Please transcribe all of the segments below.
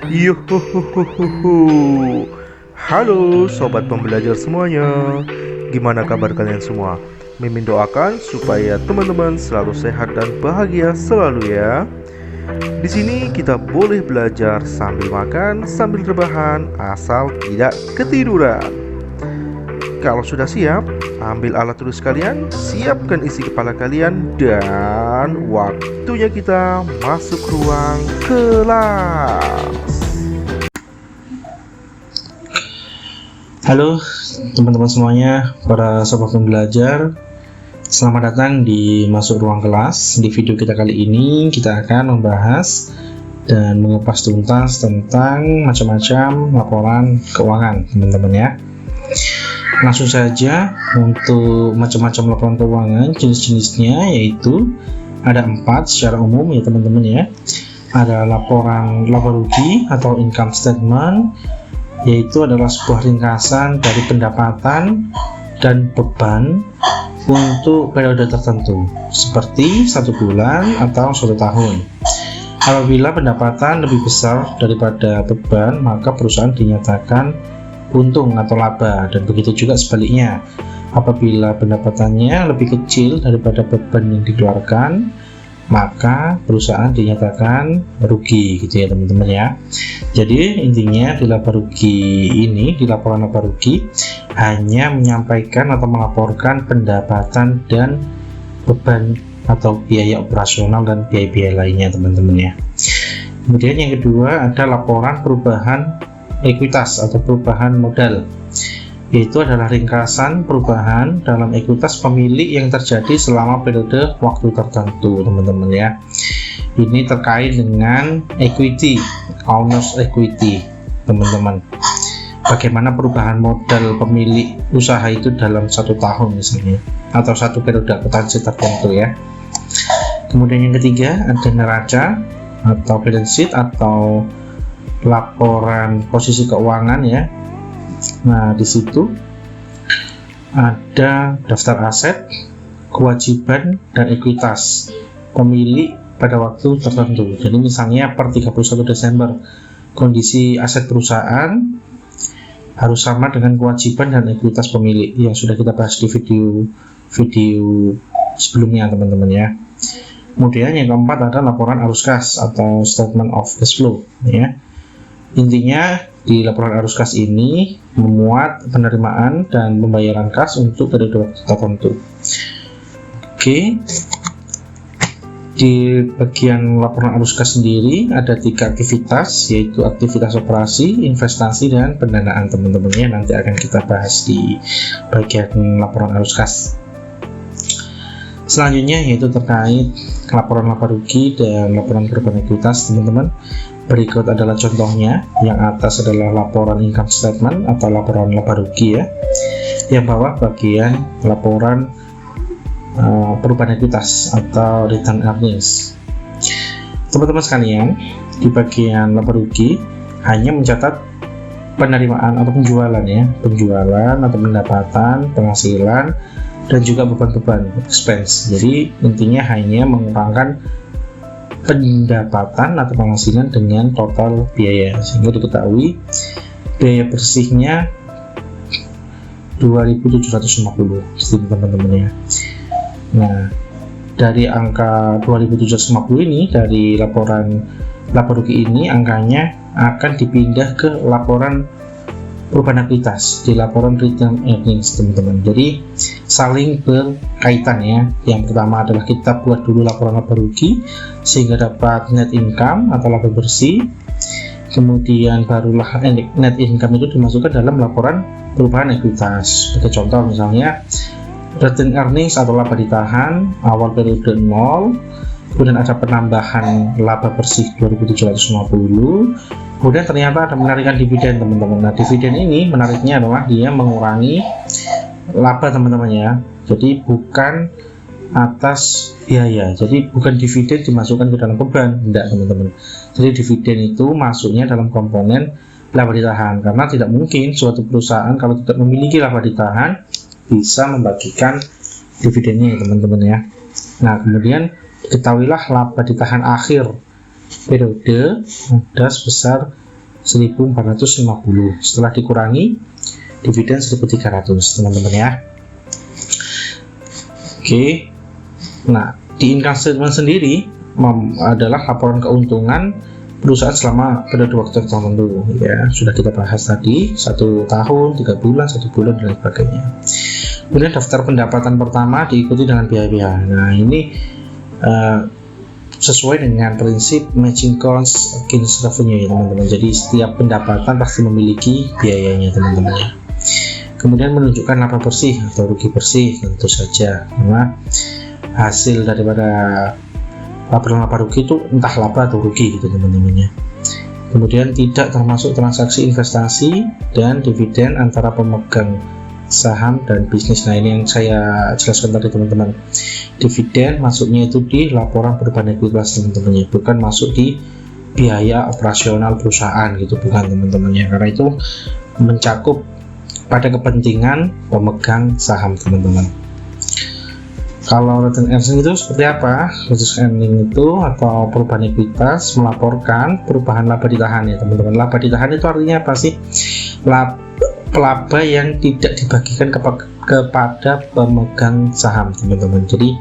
Yuhuhuhuhu. Halo sobat pembelajar semuanya. Gimana kabar kalian semua? Mimin doakan supaya teman-teman selalu sehat dan bahagia selalu ya. Di sini kita boleh belajar sambil makan, sambil rebahan, asal tidak ketiduran. Kalau sudah siap, ambil alat tulis kalian, siapkan isi kepala kalian, dan waktunya kita masuk ruang kelas. Halo teman-teman semuanya, para sobat pembelajar. Selamat datang di Masuk Ruang Kelas. Di video kita kali ini kita akan membahas dan mengupas tuntas tentang macam-macam laporan keuangan, teman-teman ya. Langsung saja untuk macam-macam laporan keuangan, jenis-jenisnya yaitu ada 4 secara umum ya teman-teman ya. Ada laporan laba rugi atau income statement, yaitu adalah sebuah ringkasan dari pendapatan dan beban untuk periode tertentu seperti 1 bulan atau 1 tahun. Apabila pendapatan lebih besar daripada beban, maka perusahaan dinyatakan untung atau laba, dan begitu juga sebaliknya. Apabila pendapatannya lebih kecil daripada beban yang dikeluarkan, maka perusahaan dinyatakan rugi gitu ya teman-teman ya. Jadi intinya di laba rugi ini, di laporan laba rugi hanya menyampaikan atau melaporkan pendapatan dan beban atau biaya operasional dan biaya-biaya lainnya teman-teman ya. Kemudian yang kedua ada laporan perubahan ekuitas atau perubahan modal, yaitu adalah ringkasan perubahan dalam ekuitas pemilik yang terjadi selama periode waktu tertentu teman-teman ya. Ini terkait dengan equity, owner's equity teman-teman. Bagaimana perubahan modal pemilik usaha itu dalam 1 tahun misalnya, atau 1 periode akuntansi tertentu ya. Kemudian yang ketiga ada neraca atau balance sheet atau laporan posisi keuangan ya. Nah, di situ ada daftar aset, kewajiban, dan ekuitas pemilik pada waktu tertentu. Jadi misalnya per 31 Desember kondisi aset perusahaan harus sama dengan kewajiban dan ekuitas pemilik yang sudah kita bahas di video sebelumnya teman-teman ya. Kemudian yang keempat ada laporan arus kas atau statement of cash flow ya. Intinya di laporan arus kas ini memuat penerimaan dan pembayaran kas untuk periode waktu tertentu. Oke. Di bagian laporan arus kas sendiri ada 3 aktivitas, yaitu aktivitas operasi, investasi, dan pendanaan teman-teman ya. Nanti akan kita bahas di bagian laporan arus kas. Selanjutnya yaitu terkait laporan laba rugi dan laporan perubahan ekuitas teman-teman. Berikut adalah contohnya. Yang atas adalah laporan income statement atau laporan laba rugi ya. Yang bawah bagian laporan perubahan ekuitas atau return earnings. Teman-teman sekalian, di bagian laba rugi hanya mencatat penerimaan atau penjualan ya, penjualan atau pendapatan, penghasilan, dan juga beban-beban expense. Jadi intinya hanya mengurangkan pendapatan atau penghasilan dengan total biaya, sehingga diketahui biaya bersihnya 2.750 teman-teman ya. Nah, dari angka 2.750 ini, dari laporan laba rugi ini, angkanya akan dipindah ke laporan perubahan ekuitas di laporan return earnings teman-teman. Jadi saling berkaitan ya. Yang pertama adalah kita buat dulu laporan laba rugi sehingga dapat net income atau laba bersih. Kemudian barulah net income itu dimasukkan dalam laporan perubahan ekuitas. Sebagai contoh misalnya return earnings atau laba ditahan awal periode 0, kemudian ada penambahan laba bersih 2.750, kemudian ternyata ada menarikan dividen teman-teman. Nah, dividen ini menariknya adalah dia mengurangi laba teman-teman ya. Jadi bukan atas biaya, jadi bukan dividen dimasukkan ke dalam beban, tidak teman-teman. Jadi dividen itu masuknya dalam komponen laba ditahan, karena tidak mungkin suatu perusahaan kalau tidak memiliki laba ditahan bisa membagikan dividennya ya teman-teman ya. Nah, kemudian ketahuilah laba ditahan akhir periode ada sebesar 1.450. Setelah dikurangi dividen 1.300, teman-teman ya. Oke. Nah, di income statement sendiri adalah laporan keuntungan perusahaan selama periode waktu tertentu ya, sudah kita bahas tadi, 1 tahun, 3 bulan, 1 bulan dan lain sebagainya. Kemudian daftar pendapatan pertama diikuti dengan biaya-biaya. Nah, ini sesuai dengan prinsip matching cost against revenue ya teman-teman. Jadi setiap pendapatan pasti memiliki biayanya teman-teman ya. Kemudian menunjukkan laba bersih atau rugi bersih, tentu saja karena hasil daripada laba rugi itu entah laba atau rugi gitu teman-teman ya. Kemudian tidak termasuk transaksi investasi dan dividen antara pemegang saham dan bisnis. Nah, ini yang saya jelaskan tadi teman-teman. Dividen masuknya itu di laporan perubahan ekuitas teman-teman ya, bukan masuk di biaya operasional perusahaan gitu, bukan teman-teman ya, karena itu mencakup pada kepentingan pemegang saham teman-teman. Kalau return earning itu seperti apa? Return earning itu atau perubahan ekuitas melaporkan perubahan laba ditahan ya teman-teman. Laba ditahan itu artinya apa sih? Laba yang tidak dibagikan kepada pemegang saham teman-teman. Jadi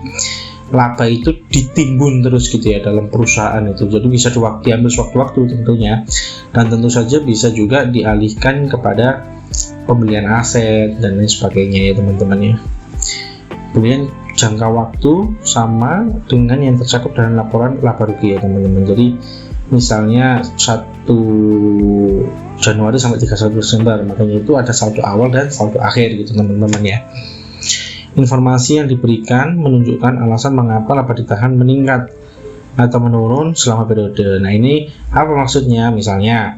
laba itu ditimbun terus gitu ya dalam perusahaan itu. Jadi bisa diambil sewaktu-waktu tentunya, dan tentu saja bisa juga dialihkan kepada pembelian aset dan lain sebagainya ya teman-teman ya. Kemudian jangka waktu sama dengan yang tercakup dalam laporan laba rugi ya teman-teman. Jadi misalnya 1 Januari sampai 31 Desember, makanya itu ada saldo awal dan saldo akhir gitu teman-teman ya. Informasi yang diberikan menunjukkan alasan mengapa laba ditahan meningkat atau menurun selama periode. Nah, ini apa maksudnya? Misalnya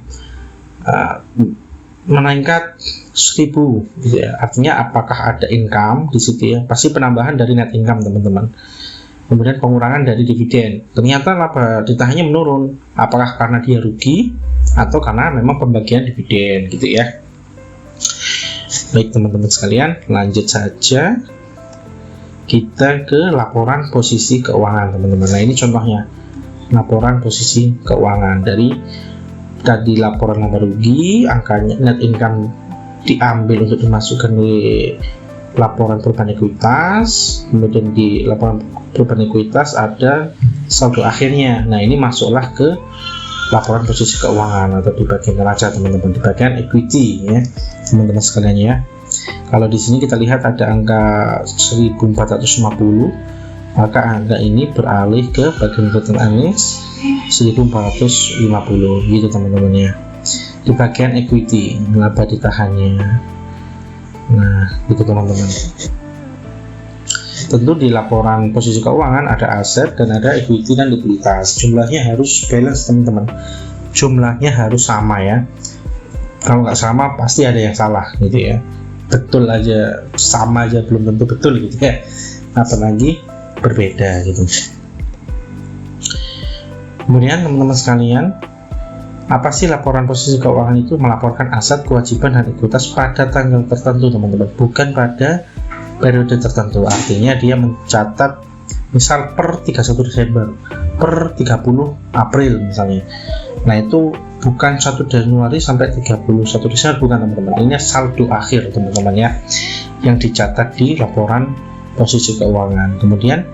meningkat 1.000 gitu ya, artinya apakah ada income di situ ya, pasti penambahan dari net income teman-teman. Kemudian pengurangan dari dividen, ternyata laba ditahannya menurun, apakah karena dia rugi atau karena memang pembagian dividen gitu ya. Baik teman-teman sekalian, lanjut saja kita ke laporan posisi keuangan teman-teman. Nah, ini contohnya laporan posisi keuangan dari tadi laporan laba rugi, angkanya net income diambil untuk dimasukkan di laporan perubahan ekuitas, kemudian di laporan perubahan ekuitas ada saldo akhirnya. Nah, ini masuklah ke laporan posisi keuangan atau di bagian neraca teman-teman, di bagian equity ya teman-teman sekalian ya. Kalau di sini kita lihat ada angka 1.450, maka angka ini beralih ke bagian return earnings 1.450 gitu teman-teman ya, di bagian equity, laba ditahannya. Nah, gitu teman-teman. Tentu di laporan posisi keuangan ada aset dan ada equity dan likuiditas. Jumlahnya harus balance teman-teman. Jumlahnya harus sama ya. Kalau nggak sama pasti ada yang salah gitu ya. Betul aja, sama aja belum tentu betul gitu ya. Apalagi berbeda gitu. Kemudian teman-teman sekalian, apa sih laporan posisi keuangan itu? Melaporkan aset, kewajiban, dan ekuitas pada tanggal tertentu teman-teman, bukan pada periode tertentu. Artinya dia mencatat misal per 31 Desember, per 30 April misalnya. Nah, itu bukan 1 Januari sampai 31 Desember, bukan teman-teman. Ini saldo akhir teman-teman ya, yang dicatat di laporan posisi keuangan. Kemudian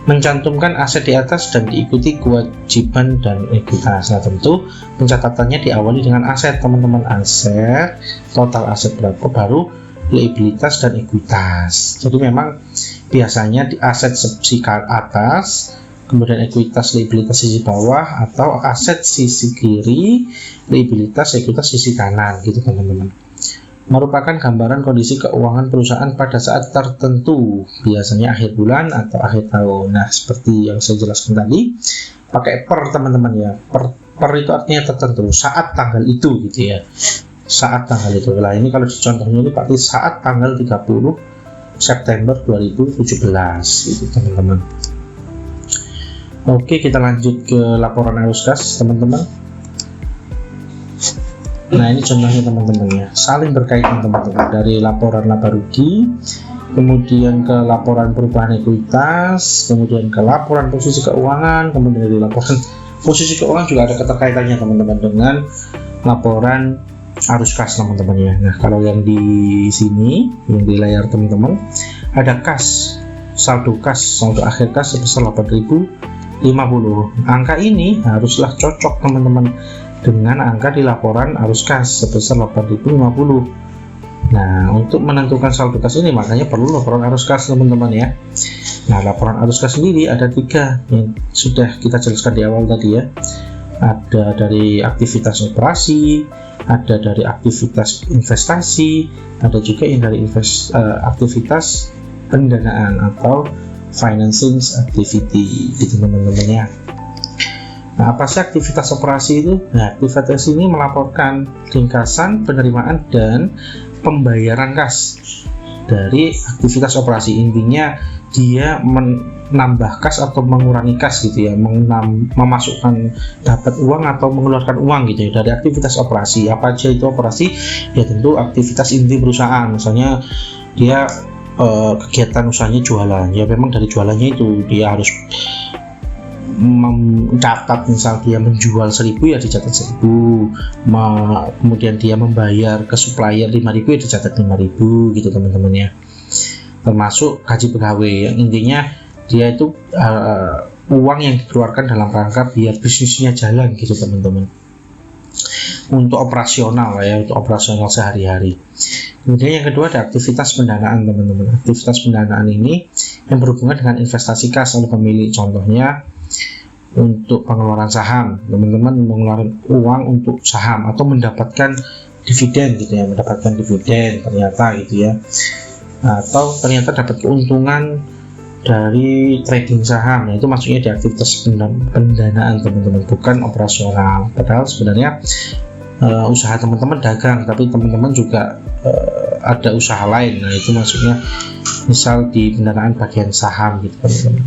mencantumkan aset di atas dan diikuti kewajiban dan ekuitas. Nah, tentu pencatatannya diawali dengan aset teman-teman. Aset, total aset berapa, baru liabilitas dan ekuitas. Jadi memang biasanya di aset sisi atas, kemudian ekuitas liabilitas sisi bawah, atau aset sisi kiri, liabilitas ekuitas sisi kanan gitu teman-teman. Merupakan gambaran kondisi keuangan perusahaan pada saat tertentu, biasanya akhir bulan atau akhir tahun. Nah, seperti yang saya jelaskan tadi, pakai per teman-teman ya. Per itu artinya tertentu, saat tanggal itu gitu ya. Saat tanggal itu. Nah, ini kalau di contohnya ini berarti saat tanggal 30 September 2017 gitu teman-teman. Oke, kita lanjut ke laporan arus kas teman-teman. Nah, ini contohnya teman-teman ya, saling berkaitan teman-teman, dari laporan laba rugi, kemudian ke laporan perubahan ekuitas, kemudian ke laporan posisi keuangan, kemudian dari laporan Posisi keuangan juga ada keterkaitannya teman-teman dengan laporan arus kas teman-teman ya. Nah, kalau yang di sini, yang di layar teman-teman, ada kas, saldo akhir kas sebesar 8.050. Angka ini haruslah cocok teman-teman dengan angka di laporan arus kas sebesar 8.050. Nah, untuk menentukan saldo kas ini makanya perlu laporan arus kas teman-teman ya. Nah, laporan arus kas sendiri ada 3 yang sudah kita jelaskan di awal tadi ya. Ada dari aktivitas operasi, ada dari aktivitas investasi, ada juga yang dari aktivitas pendanaan atau financing activity gitu teman-teman ya. Nah, apa sih aktivitas operasi itu? Nah, aktivitas ini melaporkan ringkasan penerimaan dan pembayaran kas dari aktivitas operasi. Intinya dia menambah kas atau mengurangi kas gitu ya, memasukkan dapat uang atau mengeluarkan uang gitu ya dari aktivitas operasi. Apa aja itu operasi? Ya tentu aktivitas inti perusahaan, misalnya dia kegiatan usahanya jualan, ya memang dari jualannya itu dia harus mencatat, misal dia menjual 1.000 ya dicatat 1.000, kemudian dia membayar ke supplier 5.000 ya dicatat 5.000 gitu teman-teman ya, termasuk gaji pegawai yang intinya dia itu uang yang dikeluarkan dalam rangka biar bisnisnya jalan gitu teman-teman, untuk operasional ya, untuk operasional sehari-hari. Kemudian yang kedua ada aktivitas pendanaan teman-teman. Aktivitas pendanaan ini yang berhubungan dengan investasi kas oleh pemilik, contohnya untuk pengeluaran saham, teman-teman mengeluarkan uang untuk saham atau mendapatkan dividen gitu ya, mendapatkan dividen ternyata gitu ya, atau ternyata dapat keuntungan dari trading saham. Nah, itu maksudnya di aktivitas pendanaan teman-teman, bukan operasional. Padahal sebenarnya usaha teman-teman dagang, tapi teman-teman juga ada usaha lain. Nah, itu maksudnya misal di pendanaan bagian saham gitu teman-teman.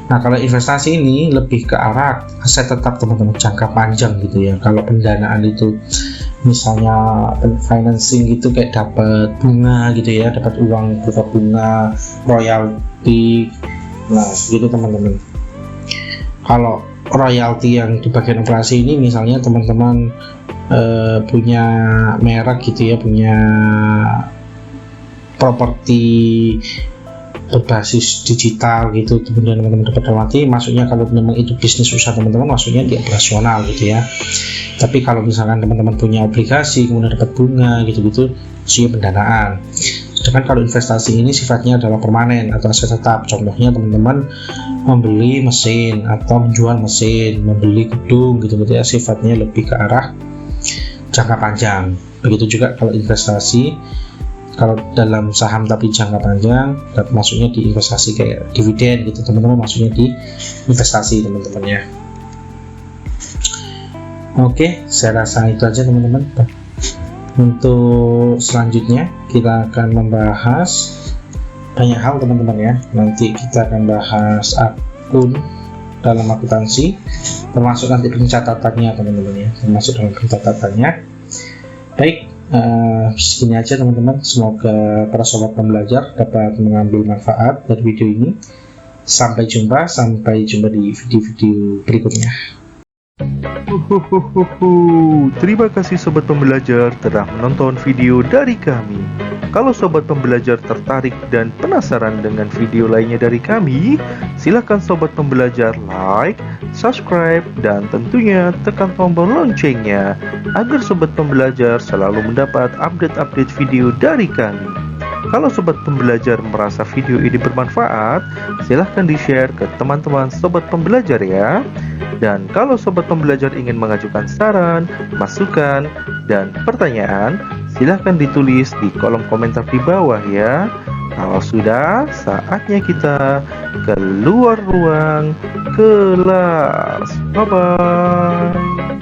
Nah, kalau investasi ini lebih ke arah aset tetap teman-teman, jangka panjang gitu ya. Kalau pendanaan itu misalnya financing gitu kayak dapat bunga gitu ya, dapat uang berupa bunga, royalti. Nah, gitu teman-teman. Kalau royalti yang di bagian operasi ini misalnya teman-teman punya merek gitu ya, punya properti berbasis digital gitu, kemudian teman-teman dapat royalti, maksudnya kalau memang itu bisnis usaha teman-teman, maksudnya di operasional gitu ya. Tapi kalau misalkan teman-teman punya obligasi kemudian dapat bunga gitu-gitu, sih pendanaan. Sedangkan kalau investasi ini sifatnya adalah permanen atau aset tetap, contohnya teman-teman membeli mesin atau menjual mesin, membeli gedung gitu-gitu ya, sifatnya lebih ke arah jangka panjang. Begitu juga kalau investasi, kalau dalam saham tapi jangka panjang, maksudnya di investasi kayak dividen gitu teman-teman, maksudnya di investasi teman-teman ya. Oke, saya rasa itu aja teman-teman. Untuk selanjutnya kita akan membahas banyak hal teman-teman ya. Nanti kita akan bahas akun dalam akuntansi, termasuk nanti pencatatannya teman-teman ya, termasuk dalam pencatatannya. Baik, segini aja teman-teman. Semoga para sobat pembelajar dapat mengambil manfaat dari video ini. Sampai jumpa di video-video berikutnya. Terima kasih sobat pembelajar telah menonton video dari kami. Kalau sobat pembelajar tertarik dan penasaran dengan video lainnya dari kami, silakan sobat pembelajar like, subscribe, dan tentunya tekan tombol loncengnya agar sobat pembelajar selalu mendapat update-update video dari kami. Kalau sobat pembelajar merasa video ini bermanfaat, silahkan di-share ke teman-teman sobat pembelajar ya. Dan kalau sobat pembelajar ingin mengajukan saran, masukan, dan pertanyaan, silahkan ditulis di kolom komentar di bawah ya. Kalau sudah, saatnya kita keluar ruang kelas. Bye-bye.